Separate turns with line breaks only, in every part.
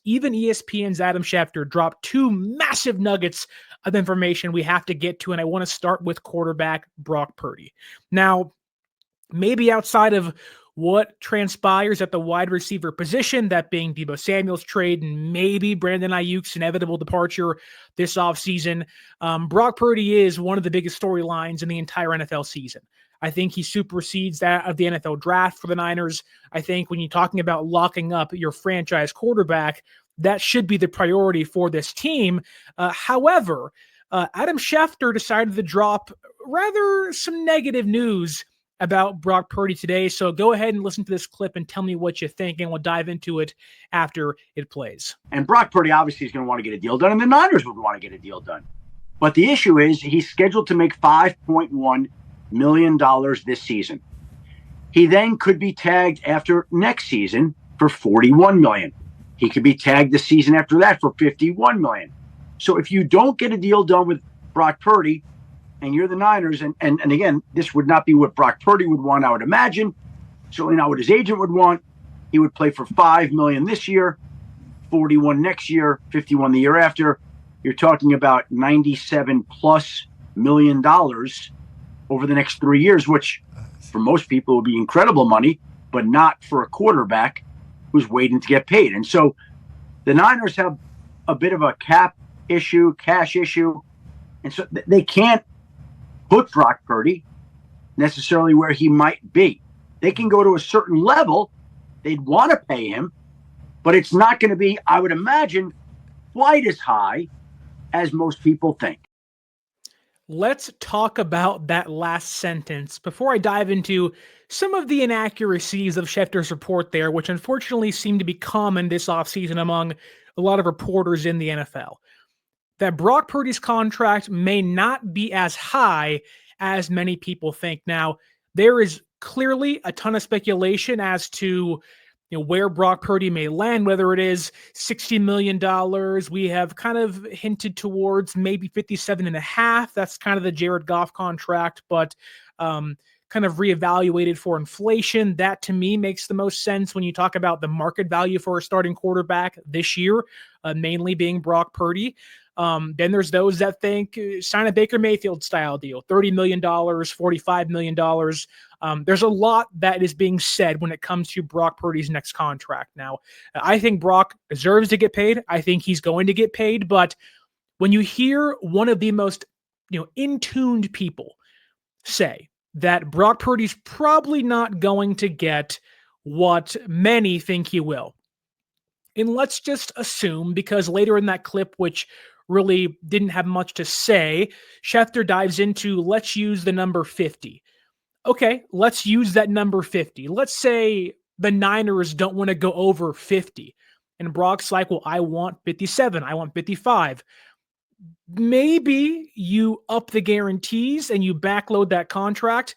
even ESPN's Adam Schefter dropped two massive nuggets of information we have to get to, and I want to start with quarterback Brock Purdy. Now, maybe outside of what transpires at the wide receiver position, that being Deebo Samuel's trade and maybe Brandon Aiyuk's inevitable departure this offseason, Brock Purdy is one of the biggest storylines in the entire NFL season. I think he supersedes that of the NFL draft for the Niners. I think when you're talking about locking up your franchise quarterback, that should be the priority for this team. However, Adam Schefter decided to drop rather some negative news about Brock Purdy today. So go ahead and listen to this clip and tell me what you think, and we'll dive into it after it plays.
And Brock Purdy obviously is going to want to get a deal done, and the Niners would want to get a deal done. But the issue is he's scheduled to make $5.1 million this season. He then could be tagged after next season for $41 million. He could be tagged the season after that for $51 million. So if you don't get a deal done with Brock Purdy, and you're the Niners, and again, this would not be what Brock Purdy would want, I would imagine. Certainly not what his agent would want. He would play for $5 million this year, $41 next year, $51 the year after. You're talking about $97+ million over the next 3 years, which for most people would be incredible money, but not for a quarterback who's waiting to get paid. And so the Niners have a bit of a cap issue, cash issue, and so they can't put Brock Purdy necessarily where he might be. They can go to a certain level. They'd want to pay him, but it's not going to be, I would imagine, quite as high as most people think.
Let's talk about that last sentence before I dive into some of the inaccuracies of Schefter's report there, which unfortunately seem to be common this offseason among a lot of reporters in the NFL. That Brock Purdy's contract may not be as high as many people think. Now, there is clearly a ton of speculation as to where Brock Purdy may land, whether it is $60 million. We have kind of hinted towards maybe 57.5. That's kind of the Jared Goff contract, but kind of reevaluated for inflation. That to me makes the most sense when you talk about the market value for a starting quarterback this year, mainly being Brock Purdy. Then there's those that think sign a Baker Mayfield style deal, $30 million, $45 million. There's a lot that is being said when it comes to Brock Purdy's next contract. Now, I think Brock deserves to get paid. I think he's going to get paid. But when you hear one of the most in-tuned people say that Brock Purdy's probably not going to get what many think he will, and let's just assume, because later in that clip, which really didn't have much to say, Schefter dives into, let's use the number 50. Okay, let's use that number 50. Let's say the Niners don't want to go over 50. And Brock's like, well, I want 57. I want 55. Maybe you up the guarantees and you backload that contract.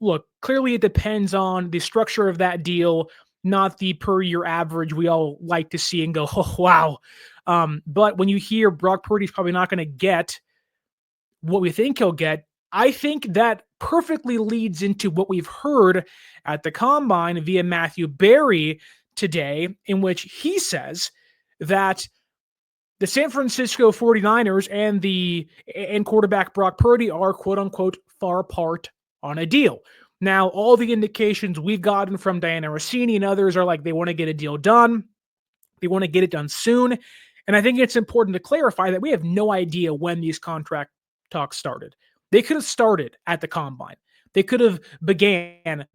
Look, clearly it depends on the structure of that deal, not the per year average we all like to see and go, oh, wow. But when you hear Brock Purdy's probably not going to get what we think he'll get, I think that perfectly leads into what we've heard at the Combine via Matthew Berry today, in which he says that the San Francisco 49ers and quarterback Brock Purdy are, quote unquote, far apart on a deal. Now, all the indications we've gotten from Diana Rossini and others are like they want to get a deal done. They want to get it done soon. And I think it's important to clarify that we have no idea when these contract talks started. They could have started at the Combine. They could have began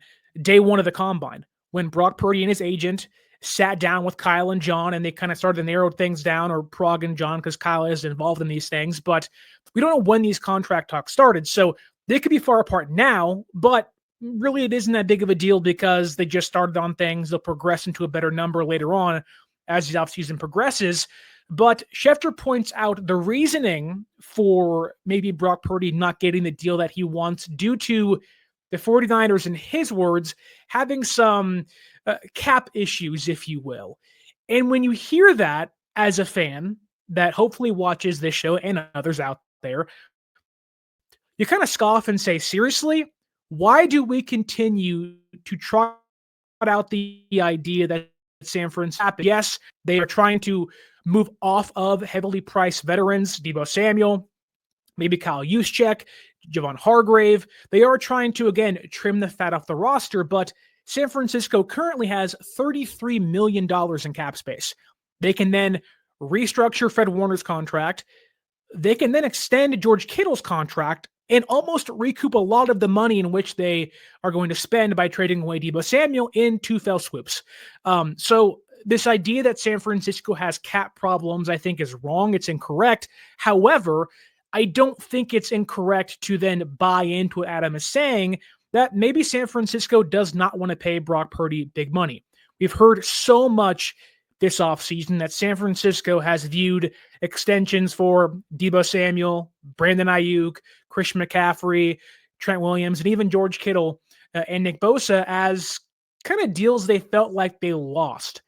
day one of the Combine when Brock Purdy and his agent sat down with Kyle and John, and they kind of started to narrow things down, or Prague and John, because Kyle is involved in these things. But we don't know when these contract talks started. So they could be far apart now, but really it isn't that big of a deal because they just started on things. They'll progress into a better number later on as the offseason progresses. But Schefter points out the reasoning for maybe Brock Purdy not getting the deal that he wants due to the 49ers, in his words, having some cap issues, if you will. And when you hear that as a fan that hopefully watches this show and others out there, you kind of scoff and say, seriously, why do we continue to trot out the idea that San Francisco. Yes, they are trying to move off of heavily priced veterans, Deebo Samuel, maybe Kyle Juszczyk, Javon Hargrave. They are trying to, again, trim the fat off the roster, but San Francisco currently has $33 million in cap space. They can then restructure Fred Warner's contract. They can then extend George Kittle's contract and almost recoup a lot of the money in which they are going to spend by trading away Deebo Samuel in two fell swoops. So this idea that San Francisco has cap problems, I think, is wrong. It's incorrect. However, I don't think it's incorrect to then buy into what Adam is saying, that maybe San Francisco does not want to pay Brock Purdy big money. We've heard so much this offseason that San Francisco has viewed extensions for Deebo Samuel, Brandon Aiyuk, Christian McCaffrey, Trent Williams, and even George Kittle and Nick Bosa as kind of deals they felt like they lost.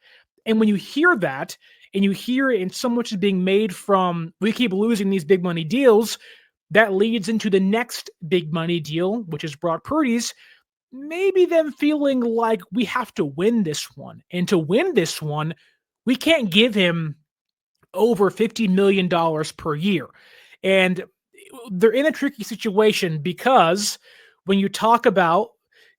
And when you hear that, and you hear it, and so much is being made from, we keep losing these big money deals, that leads into the next big money deal, which is Brock Purdy's, maybe them feeling like we have to win this one. And to win this one, we can't give him over $50 million per year. And they're in a tricky situation because when you talk about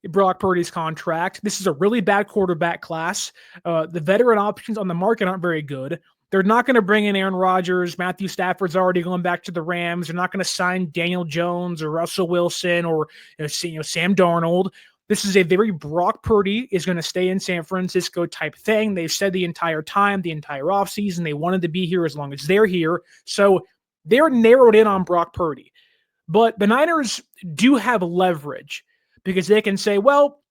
Brock Purdy's contract, this is a really bad quarterback class. The veteran options on the market aren't very good. They're not going to bring in Aaron Rodgers. Matthew Stafford's already going back to the Rams. They're not going to sign Daniel Jones or Russell Wilson or Sam Darnold. This is a very Brock Purdy is going to stay in San Francisco type thing. They've said the entire time, the entire offseason, they wanted to be here as long as they're here. So they're narrowed in on Brock Purdy. But the Niners do have leverage because they can say, well,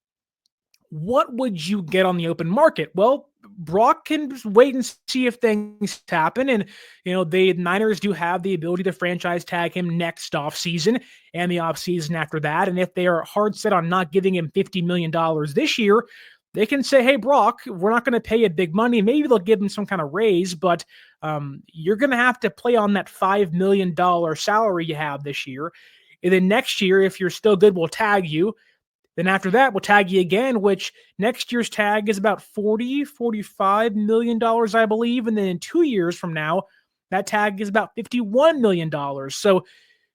what would you get on the open market? Well, Brock can just wait and see if things happen. And, the Niners do have the ability to franchise tag him next offseason and the offseason after that. And if they are hard set on not giving him $50 million this year, they can say, hey, Brock, we're not going to pay you big money. Maybe they'll give him some kind of raise, but you're going to have to play on that $5 million salary you have this year. And then next year, if you're still good, we'll tag you. Then after that, we'll tag you again, which next year's tag is about $45 million, I believe. And then in 2 years from now, that tag is about $51 million. So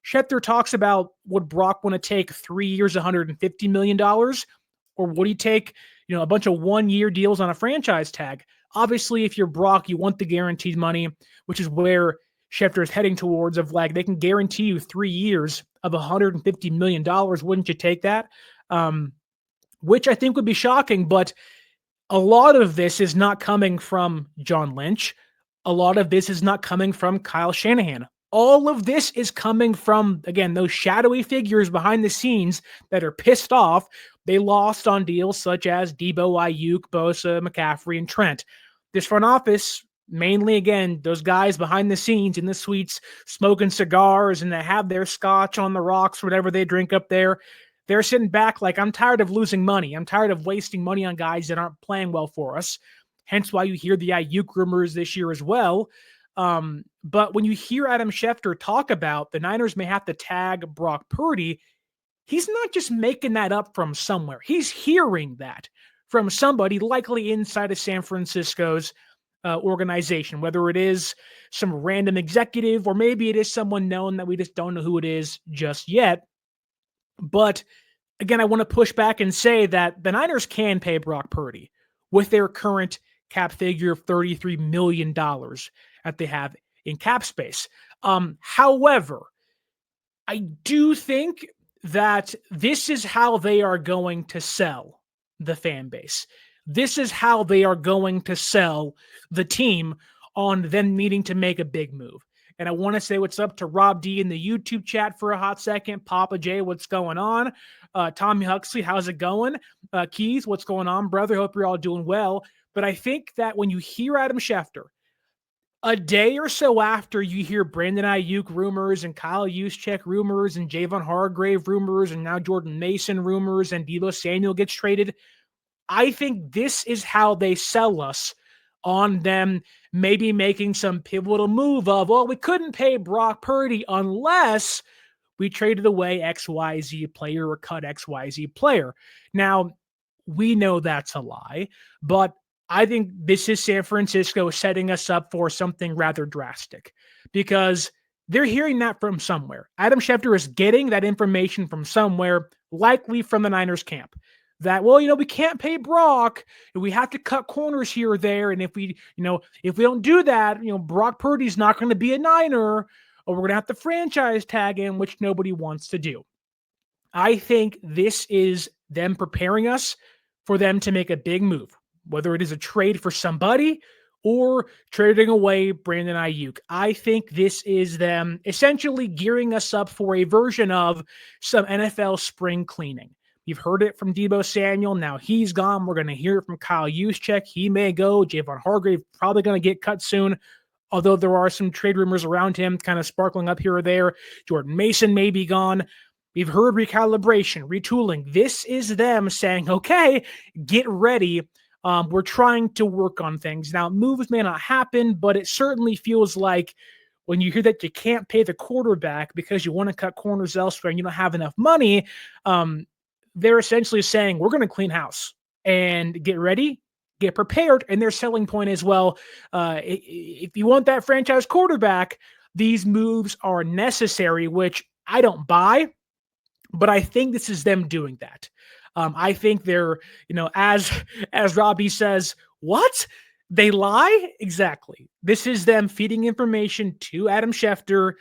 Schefter talks about, would Brock want to take 3 years, $150 million? Or would he take, a bunch of 1-year deals on a franchise tag? Obviously, if you're Brock, you want the guaranteed money, which is where Schefter is heading towards, of like, they can guarantee you 3 years of $150 million. Wouldn't you take that? Which I think would be shocking, but a lot of this is not coming from John Lynch. A lot of this is not coming from Kyle Shanahan. All of this is coming from, again, those shadowy figures behind the scenes that are pissed off. They lost on deals such as Deebo, Aiyuk, Bosa, McCaffrey, and Trent. This front office, mainly, again, those guys behind the scenes in the suites smoking cigars and they have their scotch on the rocks, whatever they drink up there, they're sitting back like, I'm tired of losing money. I'm tired of wasting money on guys that aren't playing well for us. Hence why you hear the Aiyuk rumors this year as well. But when you hear Adam Schefter talk about the Niners may have to tag Brock Purdy, he's not just making that up from somewhere. He's hearing that from somebody likely inside of San Francisco's organization, whether it is some random executive or maybe it is someone known that we just don't know who it is just yet. But again, I want to push back and say that the Niners can pay Brock Purdy with their current cap figure of $33 million that they have in cap space. However, I do think that this is how they are going to sell the fan base. This is how they are going to sell the team on them needing to make a big move. And I want to say what's up to Rob D in the YouTube chat for a hot second. Papa J, what's going on? Tommy Huxley, how's it going? Keys, what's going on, brother? Hope you're all doing well. But I think that when you hear Adam Schefter, a day or so after you hear Brandon Aiyuk rumors and Kyle Juszczyk rumors and Javon Hargrave rumors and now Jordan Mason rumors and Deebo Samuel gets traded, I think this is how they sell us on them maybe making some pivotal move of, well, we couldn't pay Brock Purdy unless we traded away XYZ player or cut XYZ player. Now, we know that's a lie, but I think this is San Francisco setting us up for something rather drastic because they're hearing that from somewhere. Adam Schefter is getting that information from somewhere, likely from the Niners camp. That, well, we can't pay Brock, and we have to cut corners here or there. And if we don't do that, Brock Purdy's not going to be a Niner, or we're going to have to franchise tag him, which nobody wants to do. I think this is them preparing us for them to make a big move, whether it is a trade for somebody or trading away Brandon Aiyuk. I think this is them essentially gearing us up for a version of some NFL spring cleaning. You've heard it from Deebo Samuel. Now he's gone. We're going to hear it from Kyle Juszczyk. He may go. Javon Hargrave probably going to get cut soon, although there are some trade rumors around him kind of sparkling up here or there. Jordan Mason may be gone. We've heard recalibration, retooling. This is them saying, okay, get ready. We're trying to work on things. Now, moves may not happen, but it certainly feels like when you hear that you can't pay the quarterback because you want to cut corners elsewhere and you don't have enough money, they're essentially saying, we're going to clean house and get ready, get prepared. And their selling point as well, if you want that franchise quarterback, these moves are necessary, which I don't buy, but I think this is them doing that. I think they're, as Robbie says, what? They lie? Exactly. This is them feeding information to Adam Schefter,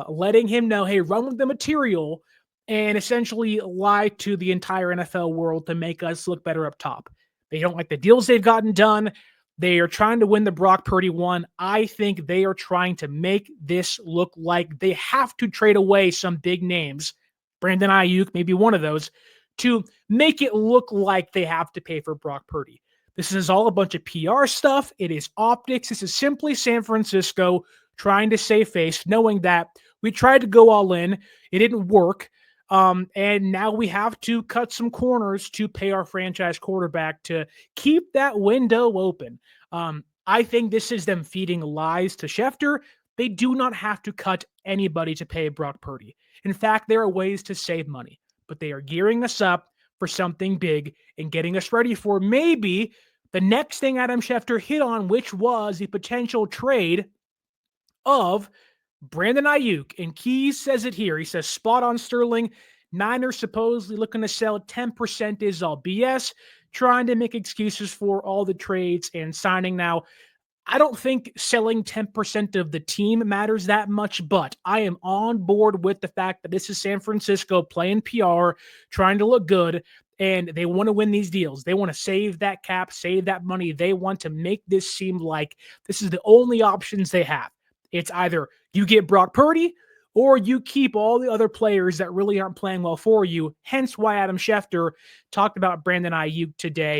letting him know, hey, run with the material, and essentially lie to the entire NFL world to make us look better up top. They don't like the deals they've gotten done. They are trying to win the Brock Purdy one. I think they are trying to make this look like they have to trade away some big names, Brandon Aiyuk, maybe one of those, to make it look like they have to pay for Brock Purdy. This is all a bunch of PR stuff. It is optics. This is simply San Francisco trying to save face, knowing that we tried to go all in. It didn't work. And now we have to cut some corners to pay our franchise quarterback to keep that window open. I think this is them feeding lies to Schefter. They do not have to cut anybody to pay Brock Purdy. In fact, there are ways to save money, but they are gearing us up for something big and getting us ready for maybe the next thing Adam Schefter hit on, which was the potential trade of Brandon Aiyuk. And Keys says it here. He says, spot on Sterling. Niners supposedly looking to sell 10% is all BS, trying to make excuses for all the trades and signing. Now, I don't think selling 10% of the team matters that much, but I am on board with the fact that this is San Francisco playing PR, trying to look good, and they want to win these deals. They want to save that cap, save that money. They want to make this seem like this is the only options they have. It's either you get Brock Purdy or you keep all the other players that really aren't playing well for you, hence why Adam Schefter talked about Brandon Aiyuk today.